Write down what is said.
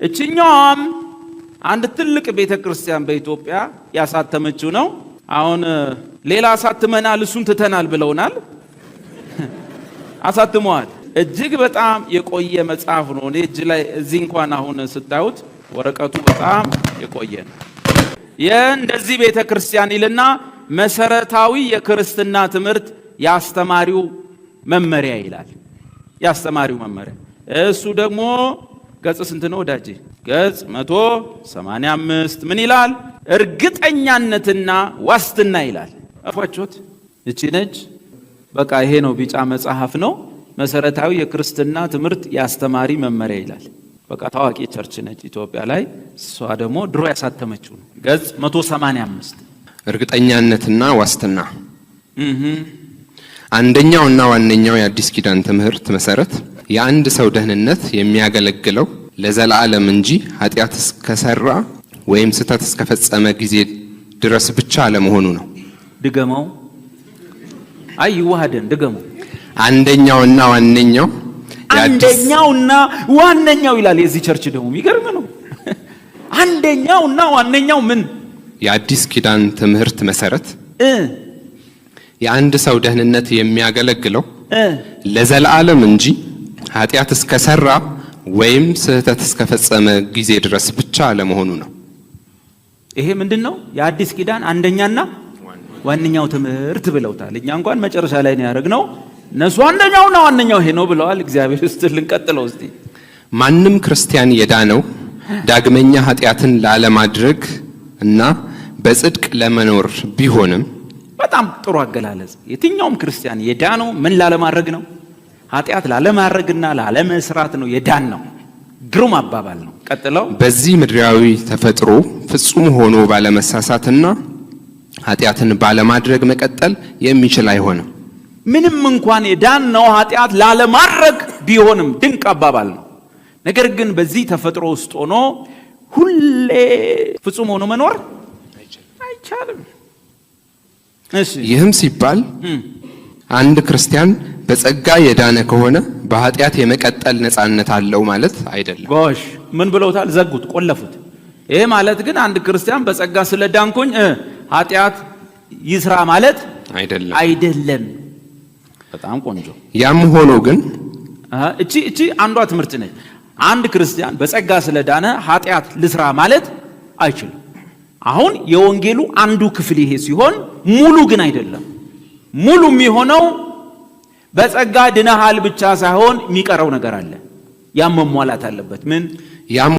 እቺኛውም አንድ ትልቅ ቤተክርስቲያን በኢትዮጵያ ያሳተመችው ነው። አሁን ሌላ አሳትመናል እሱን ትተናል ብለውናል። አሳትመዋል። እጅግ በጣም የቆየ መጽሐፍ ነው። እኔ እጅ ላይ እዚህ እንኳን አሁን ስታዩት ወረቀቱ በጣም የቆየ ነው። የእንደዚህ ቤተክርስቲያን ይልና መሰረታዊ የክርስትና ትምህርት ያስተማሪው መመሪያ ይላል። ያስተማሪው መመሪያ እሱ ደግሞ ገጽ ስንት ነው ወዳጄ? ገጽ 185 ምን ይላል? እርግጠኛነትና ዋስትና ይላል። አፏቾት እቺ ነች። በቃ ይሄ ነው፣ ቢጫ መጽሐፍ ነው። መሰረታዊ የክርስትና ትምህርት ያስተማሪ መመሪያ ይላል። በቃ ታዋቂ ቸርች ነች ኢትዮጵያ ላይ። እሷ ደግሞ ድሮ ያሳተመችው ነው። ገጽ 185 እርግጠኛነትና ዋስትና። አንደኛውና ዋነኛው የአዲስ ኪዳን ትምህርት መሰረት የአንድ ሰው ደህንነት የሚያገለግለው ለዘላለም እንጂ ኃጢአት እስከሰራ ወይም ስህተት እስከፈጸመ ጊዜ ድረስ ብቻ አለመሆኑ ነው። ድገመው። አይ ይዋሃደን ድገመው። አንደኛውና ዋነኛው ይላል። የዚህ ቸርች ደግሞ የሚገርም ነው። አንደኛውና ዋነኛው ምን? የአዲስ ኪዳን ትምህርት መሰረት የአንድ ሰው ደህንነት የሚያገለግለው ለዘላለም እንጂ ኃጢአት እስከሰራ ወይም ስህተት እስከፈጸመ ጊዜ ድረስ ብቻ አለመሆኑ ነው። ይሄ ምንድነው? የአዲስ ኪዳን አንደኛና ዋነኛው ትምህርት ብለውታል። እኛ እንኳን መጨረሻ ላይ ነው ያደረግነው። እነሱ አንደኛውና ዋነኛው ይሄ ነው ብለዋል። እግዚአብሔር ይስጥልን። ልንቀጥለው እስቲ። ማንም ክርስቲያን የዳነው ዳግመኛ ኃጢአትን ላለማድረግ እና በጽድቅ ለመኖር ቢሆንም። በጣም ጥሩ አገላለጽ። የትኛውም ክርስቲያን የዳነው ምን ላለማድረግ ነው? ኃጢአት ላለማድረግና ላለመስራት ነው የዳን ነው። ግሩም አባባል ነው። ቀጥለው በዚህ ምድራዊ ተፈጥሮ ፍጹም ሆኖ ባለመሳሳትና ኃጢአትን ባለማድረግ መቀጠል የሚችል አይሆንም። ምንም እንኳን የዳን ነው ኃጢአት ላለማድረግ ቢሆንም ድንቅ አባባል ነው። ነገር ግን በዚህ ተፈጥሮ ውስጥ ሆኖ ሁሌ ፍጹም ሆኖ መኖር አይቻልም። እሺ ይህም ሲባል አንድ ክርስቲያን በጸጋ የዳነ ከሆነ በኃጢአት የመቀጠል ነፃነት አለው ማለት አይደለም። ጎሽ ምን ብለውታል? ዘጉት፣ ቆለፉት። ይሄ ማለት ግን አንድ ክርስቲያን በጸጋ ስለዳንኩኝ ኃጢአት ይስራ ማለት አይደለም። በጣም ቆንጆ። ያም ሆኖ ግን እቺ አንዷ ትምህርት ነች። አንድ ክርስቲያን በጸጋ ስለዳነ ኃጢአት ልስራ ማለት አይችልም። አሁን የወንጌሉ አንዱ ክፍል ይሄ ሲሆን ሙሉ ግን አይደለም። ሙሉ የሚሆነው በጸጋ ድነሃል ብቻ ሳይሆን የሚቀረው ነገር አለ። ያም መሟላት አለበት። ምን?